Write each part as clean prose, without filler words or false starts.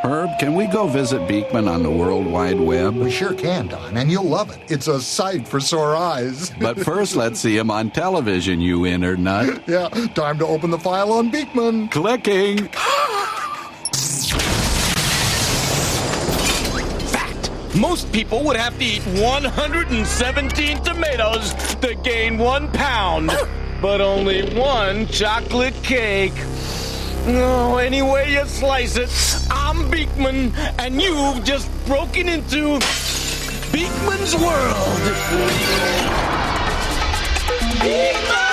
Herb, can we go visit Beakman on the World Wide Web? We sure can, Don, and you'll love it. It's a sight for sore eyes. But first, let's see him on television, you inner nut. Yeah, time to open the file on Beakman. Clicking. Fact. Most people would have to eat 117 tomatoes to gain 1 pound. But only 1 chocolate cake. No, any way you slice it, I'm Beakman, and you've just broken into Beakman's world. Beakman!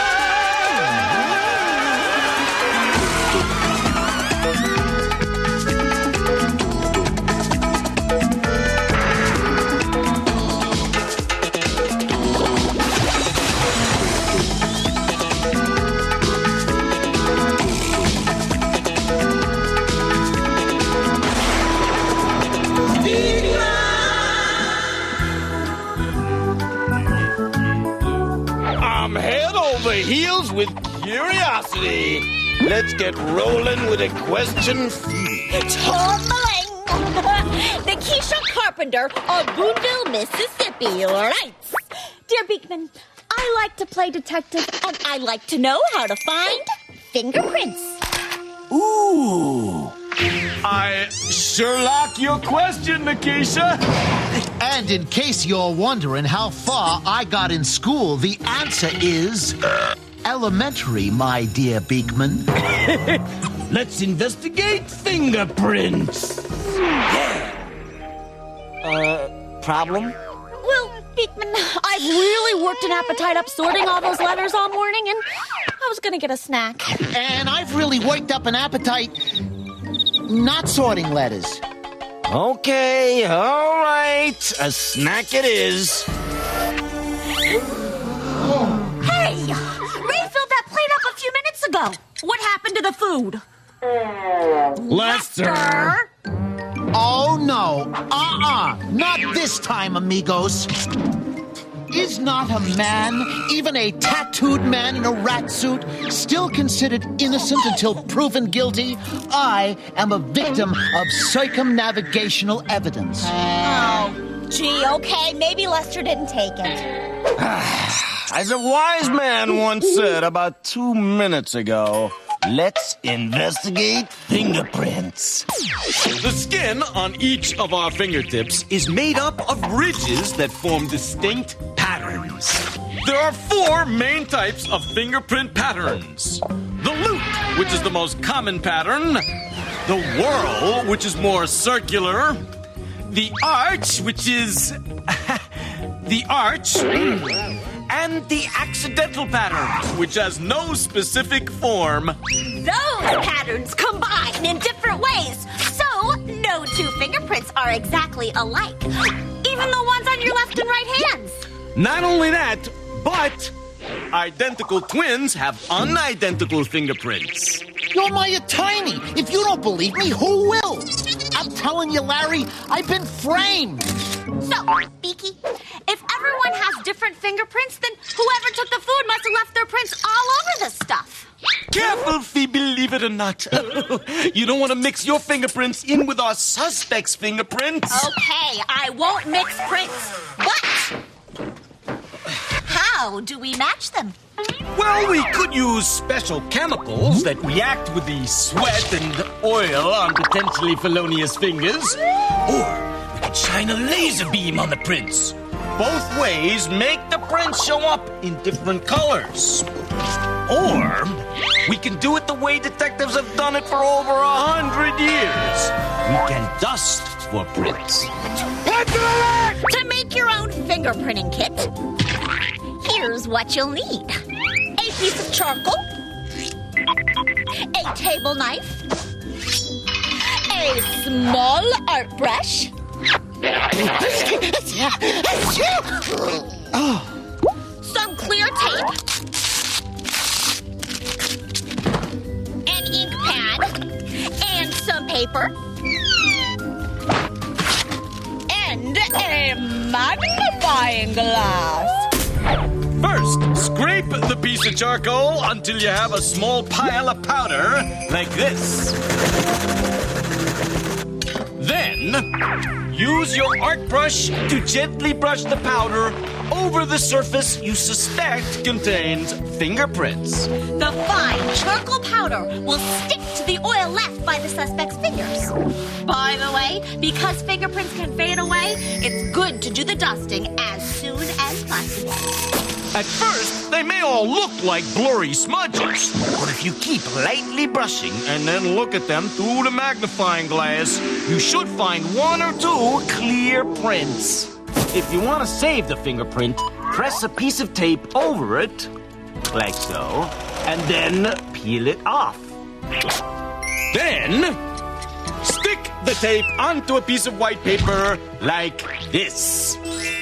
I'm head over heels with curiosity. Let's get rolling with a question. Tumbling! The Keisha Carpenter of Boonville, Mississippi writes, Dear Beakman, I like to play detective, and I like to know how to find fingerprints. Ooh. I Sherlock your question, Nikisha. And in case you're wondering how far I got in school, the answer is elementary, my dear Beakman. Let's investigate fingerprints. Problem? Well, Beakman, I've really worked an appetite up sorting all those letters all morning, and I was going to get a snack. And I've really worked up an appetite not sorting letters. Okay, all right. A snack it is. Hey! Refilled that plate up a few minutes ago. What happened to the food? Lester! Oh, no. Not this time, amigos. Is not a man, even a tattooed man in a rat suit, still considered innocent until proven guilty? I am a victim of circumnavigational evidence. Oh, gee, okay, maybe Lester didn't take it. As a wise man once said about 2 minutes ago, let's investigate fingerprints. The skin on each of our fingertips is made up of ridges that form distinct patterns. There are 4 main types of fingerprint patterns. The loop, which is the most common pattern. The whirl, which is more circular. The arch, which is... the arch... and the accidental pattern, which has no specific form. Those patterns combine in different ways, so no 2 fingerprints are exactly alike, even the ones on your left and right hands. Not only that, but identical twins have unidentical fingerprints. You're my attorney. If you don't believe me, who will? I'm telling you, Larry, I've been framed. So, Beaky, if everyone has different fingerprints, then whoever took the food must have left their prints all over the stuff. Careful, Phoebe, believe it or not. You don't want to mix your fingerprints in with our suspect's fingerprints. Okay, I won't mix prints, but how do we match them? Well, we could use special chemicals that react with the sweat and oil on potentially felonious fingers. Or we could shine a laser beam on the prints. Both ways make the prints show up in different colors. Or we can do it the way detectives have done it for over 100 years. We can dust for prints. To make your own fingerprinting kit, here's what you'll need. A piece of charcoal, a table knife, a small art brush, some clear tape, an ink pad, and some paper, and a magnifying glass. First, scrape the piece of charcoal until you have a small pile of powder like this. Then, use your art brush to gently brush the powder over the surface you suspect contains fingerprints. The fine charcoal powder will stick to the oil left by the suspect's fingers. By the way, because fingerprints can fade away, it's good to do the dusting as soon as possible. At first, they may all look like blurry smudges, but if you keep lightly brushing and then look at them through the magnifying glass, you should find one or two clear prints. If you want to save the fingerprint, press a piece of tape over it, like so, and then peel it off. Then, stick the tape onto a piece of white paper like this.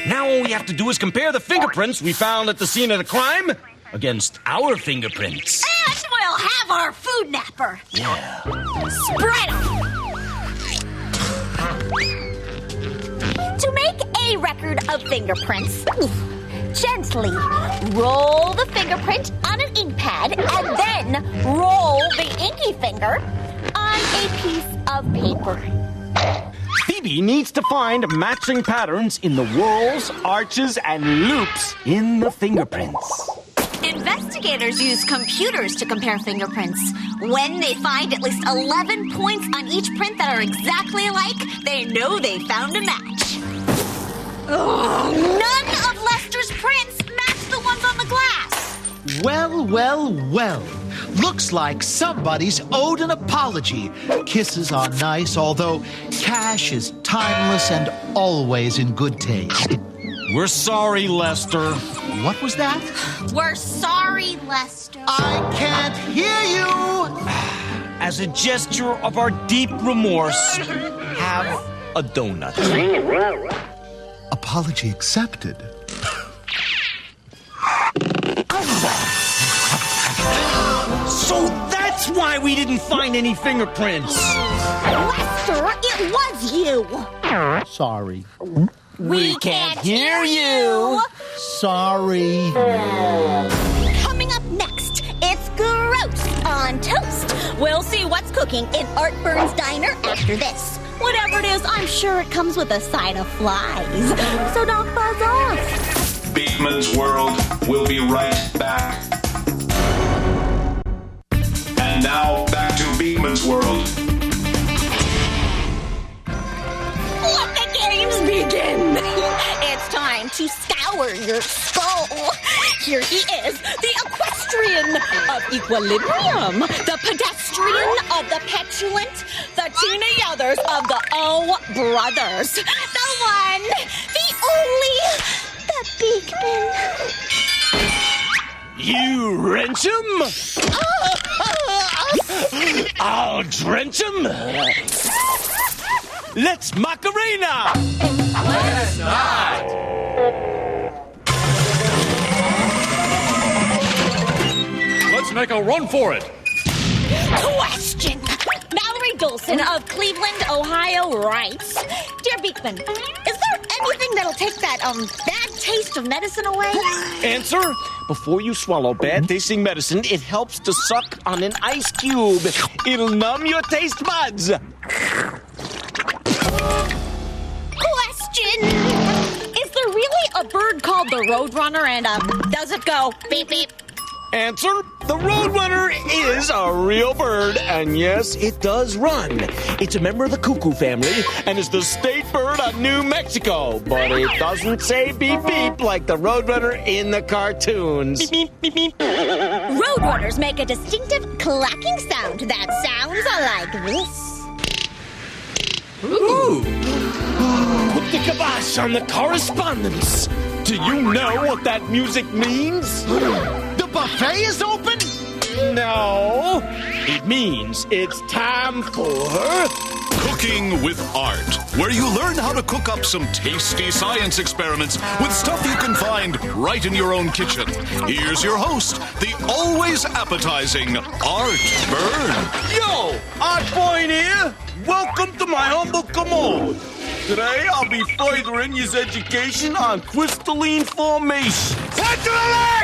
Now all we have to do is compare the fingerprints we found at the scene of the crime against our fingerprints. And we'll have our food napper. Yeah. Spread 'em. To make a record of fingerprints, gently roll the fingerprint on an ink pad and then roll the inky finger on a piece of paper. Phoebe needs to find matching patterns in the whorls, arches, and loops in the fingerprints. Investigators use computers to compare fingerprints. When they find at least 11 points on each print that are exactly alike, they know they found a match. Oh, none of Lester's prints match the ones on the glass. Well, well, well. Looks like somebody's owed an apology. Kisses are nice, although cash is timeless and always in good taste. We're sorry, Lester. What was that? We're sorry, Lester. I can't hear you! As a gesture of our deep remorse, have a donut. Apology accepted. So that's why we didn't find any fingerprints. Lester, it was you. Sorry. We can't hear you. Sorry. Coming up next, it's Gross on Toast. We'll see what's cooking in Art Burn's diner after this. Whatever it is, I'm sure it comes with a side of flies. So don't buzz off. Beakman's World will be right back. And now, back to Beakman's World. Let the games begin. It's time to scour your skull. Here he is, the equestrian of equilibrium, the pedestrian of the petulant, the Tina Yothers of the O Brothers, the one, the only, the Beakman. You wrench him? I'll drench him. Let's Macarena! Let's not! Let's make a run for it. Question. Mallory Dolson of Cleveland, Ohio writes, Dear Beakman, is there anything that'll take that bad taste of medicine away? Answer: before you swallow bad-tasting medicine, it helps to suck on an ice cube. It'll numb your taste buds. Question. Is there really a bird called the Roadrunner and does it go beep beep? Answer: the Roadrunner is a real bird, and yes, it does run. It's a member of the cuckoo family, and is the state bird of New Mexico. But it doesn't say beep beep like the Roadrunner in the cartoons. Beep beep beep beep. Roadrunners make a distinctive clacking sound that sounds like this. Ooh! Put the kibosh on the correspondence. Do you know what that music means? The buffet is open? No. It means it's time for Cooking with Art, where you learn how to cook up some tasty science experiments with stuff you can find right in your own kitchen. Here's your host, the always appetizing Art Burn. Yo, Art Boy here. Welcome to my humble commode. Today I'll be furthering his education on crystalline formation.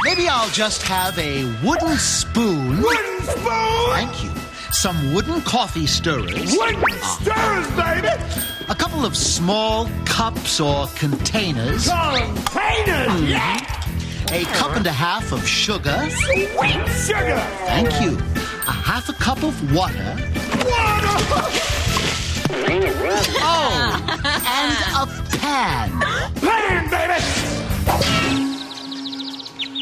Maybe I'll just have a wooden spoon. Wooden spoon! Thank you. Some wooden coffee stirrers. Wooden stirrers, baby! A couple couple of small cups or containers. Containers! Yeah! A cup and a half of sugar. Sweet sugar! Thank you. A half a cup of water. Oh, and a pan. Pan, baby!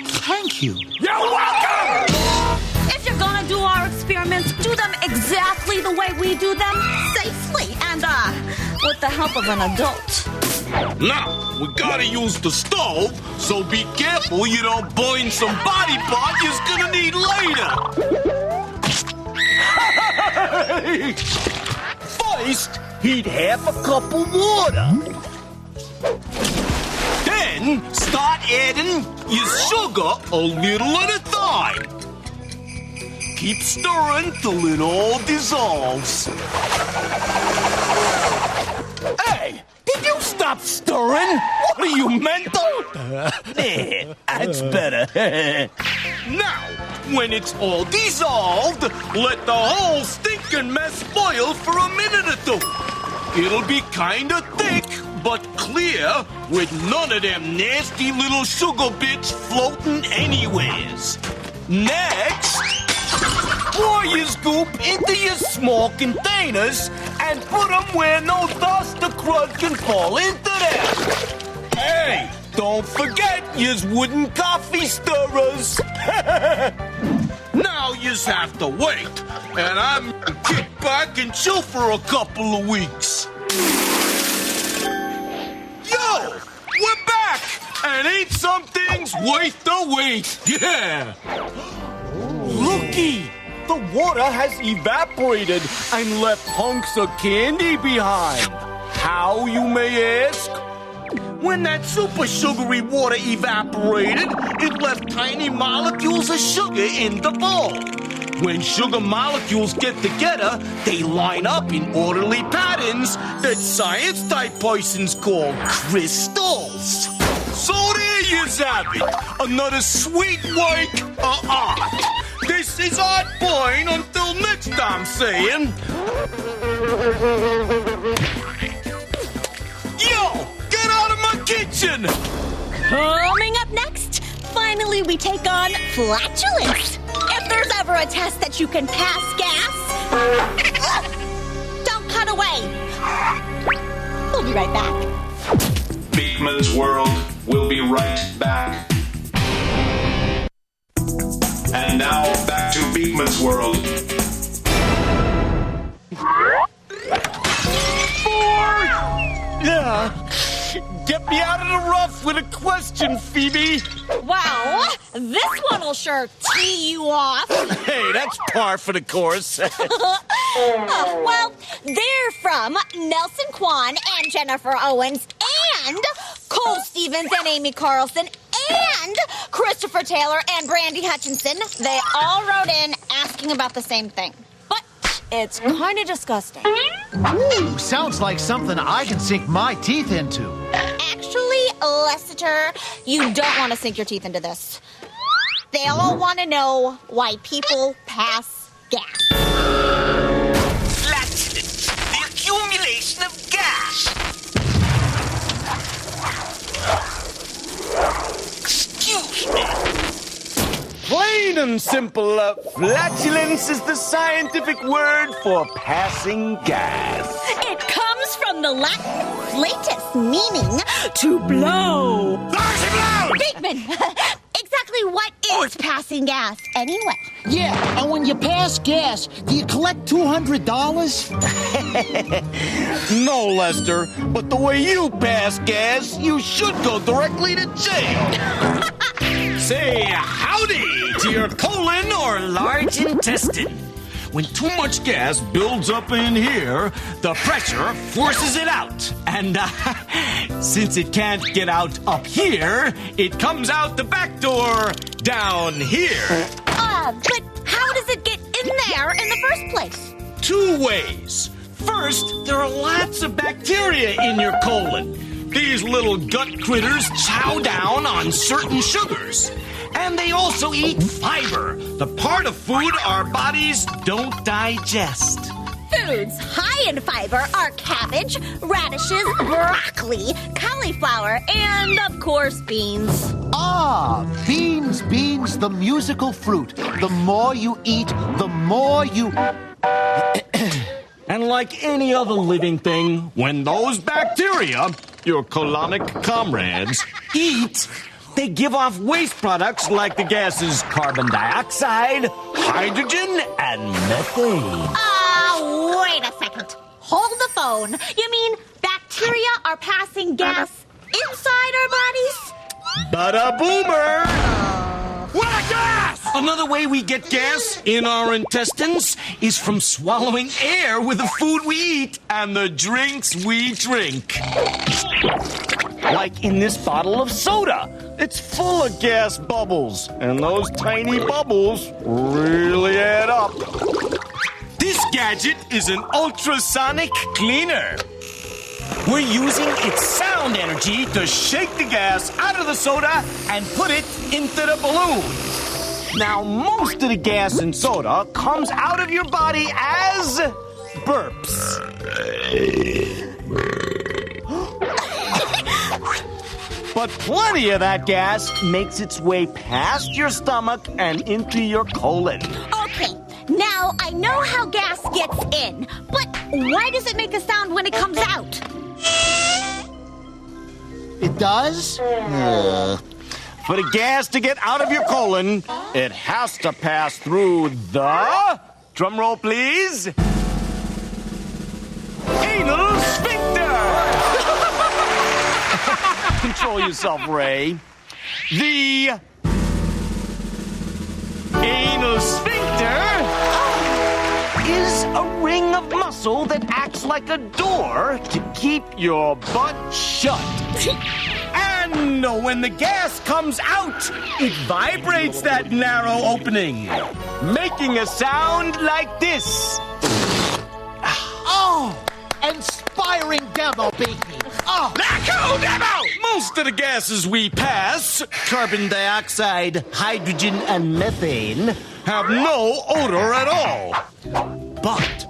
Thank you. You're welcome! If you're gonna do our experiments, do them exactly the way we do them, safely and, with the help of an adult. Now, we gotta use the stove, so be careful you don't burn some body part you're gonna need later. First, heat half a cup of water. Then, start adding your sugar a little at a time. Keep stirring till it all dissolves. Hey! Did you stop stirring? What are you, mental? There, that's better. Now, when it's all dissolved, let the whole stinking mess boil for a minute or two. It'll be kinda thick, but clear, with none of them nasty little sugar bits floating anywheres. Next, pour your scoop into your small containers and put them where no dust or crud can fall into them. Hey, don't forget your wooden coffee stirrers. Now you just have to wait, and I'm gonna kick back and chill for a couple of weeks. Yo, we're back, and ain't some things worth the wait? Yeah. Looky. The water has evaporated and left hunks of candy behind. How, you may ask? When that super sugary water evaporated, it left tiny molecules of sugar in the bowl. When sugar molecules get together, they line up in orderly patterns that science-type persons call crystals. So there you have it, another sweet work of art. This is Art Point until next time, saying... Yo, get out of my kitchen! Coming up next, finally we take on flatulence. If there's ever a test that you can pass gas, don't cut away. We'll be right back. Beakman's World will be right back. And now, back to Beakman's World. Get me out of the rough with a question, Phoebe. Wow, this one will sure tee you off. Hey, that's par for the course. Well, they're from Nelson Kwan and Jennifer Owens and Cole Stevens and Amy Carlson and Christopher Taylor and Brandy Hutchinson. They all wrote in asking about the same thing. But it's kind of disgusting. Ooh, sounds like something I can sink my teeth into. Actually, Lessiter, you don't want to sink your teeth into this. They all want to know why people pass gas. Flatulence, the accumulation of gas. Excuse me. Plain and simple, flatulence is the scientific word for passing gas. It comes from the Latin flatus, meaning to blow. Beakman, exactly what is passing gas anyway? Yeah, and when you pass gas, do you collect $200? No, Lester, but the way you pass gas, you should go directly to jail. Say howdy to your colon or large intestine. When too much gas builds up in here, the pressure forces it out. And since it can't get out up here, it comes out the back door down here. But how does it get in there in the first place? Two ways. First, there are lots of bacteria in your colon. These little gut critters chow down on certain sugars. And they also eat fiber, the part of food our bodies don't digest. foods high in fiber are cabbage, radishes, broccoli, cauliflower, and, of course, beans. Ah, beans, the musical fruit. The more you eat, the more you... And like any other living thing, when those bacteria, your colonic comrades, eat, they give off waste products like the gases carbon dioxide, hydrogen, and methane. Wait a second. Hold the phone. You mean bacteria are passing gas inside our bodies? Bada boomer! What a gas! Another way we get gas in our intestines is from swallowing air with the food we eat and the drinks we drink. Like in this bottle of soda. It's full of gas bubbles, and those tiny bubbles really add up. This gadget is an ultrasonic cleaner. We're using its sound energy to shake the gas out of the soda and put it into the balloon. Now, most of the gas in soda comes out of your body as burps. But plenty of that gas makes its way past your stomach and into your colon. Okay, now I know how gas gets in, but why does it make a sound when it comes out? It does? For the gas to get out of your colon, it has to pass through the... Drum roll, please. Anal sphincter! Control yourself, Ray. The... Anal sphincter is a ring of muscle that acts like a door to keep your butt shut. And when the gas comes out, it vibrates that narrow opening, making a sound like this. Oh, inspiring demo, Beakman. Oh, Cool demo! Most of the gases we pass, carbon dioxide, hydrogen, and methane, have no odor at all. But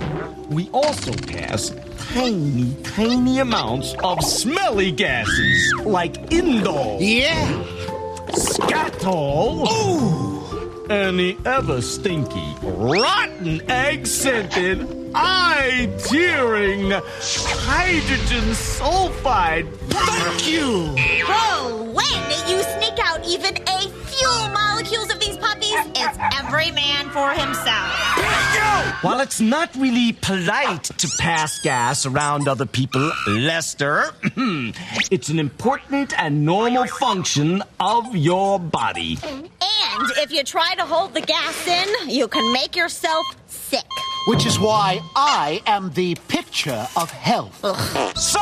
we also pass tiny amounts of smelly gases like indole, scatol, and the ever stinky, rotten egg-scented, eye-tearing hydrogen sulfide. Thank you! Oh, when you sneak out even a few molecules of these puppies, it's every man for himself. While it's not really polite to pass gas around other people, Lester, it's an important and normal function of your body. And if you try to hold the gas in, you can make yourself sick. which is why I am the picture of health. So,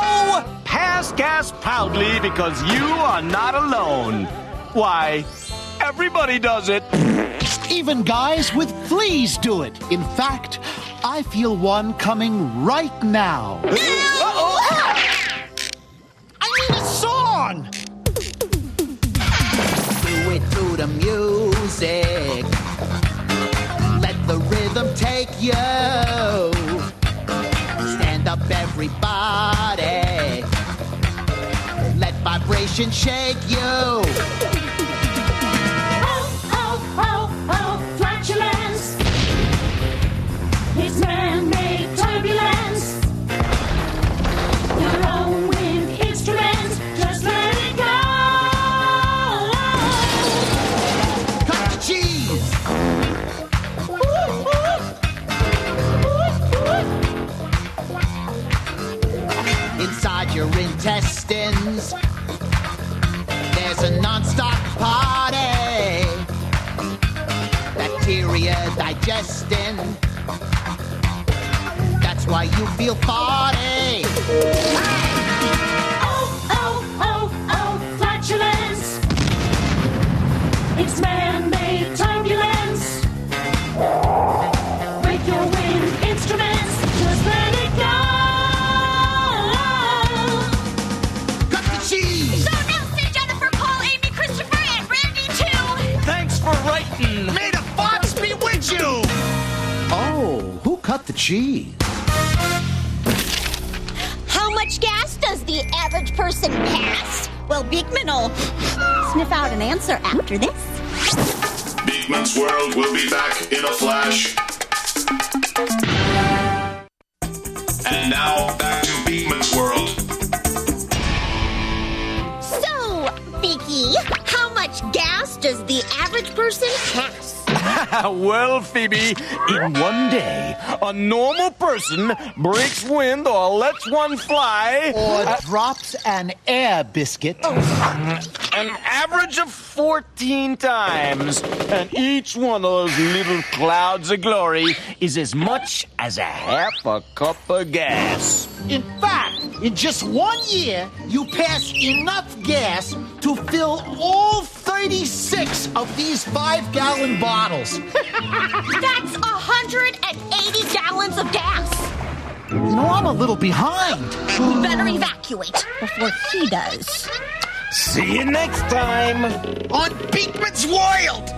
pass gas proudly because you are not alone. Why, everybody does it. Even guys with fleas do it. In fact, I feel one coming right now. I mean a song! Do it to the music. Let the rhythm take you. Stand up, everybody. Let vibration shake you. Flatulence. It's man-made turbulence. Your own wind instruments, just let it go. Cut the cheese. Inside your intestines, there's a non-stop party. Bacteria digesting. That's why you feel farty. Flatulence. It's man-made turbulence. Break your wind instruments, just let it go. Cut the cheese. So Nelson, Jennifer, Paul, Amy, Christopher, and Randy too. Thanks for writing. May the fox be with you. Oh, who cut the cheese? much gas does the average person pass? Well, Beakman will sniff out an answer after this. Beakman's World will be back in a flash. And now, back to Beakman's World. So, Beaky, how much gas does the average person pass? Well, Phoebe, in one day, a normal person breaks wind or lets one fly. Or drops an air biscuit. An average of 14 times. And each one of those little clouds of glory is as much as a half a cup of gas. In fact, in just 1 year, you pass enough gas to fill all 36 of these 5-gallon bottles. That's 180 gallons of gas. You know, I'm a little behind. We better evacuate before he does. See you next time on Beakman's World.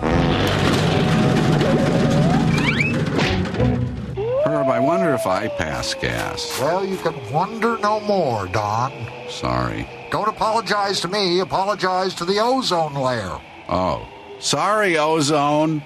Herb, I wonder if I pass gas. Well, you can wonder no more, Don. Sorry. Don't apologize to me. Apologize to the ozone layer. Oh. Sorry, ozone.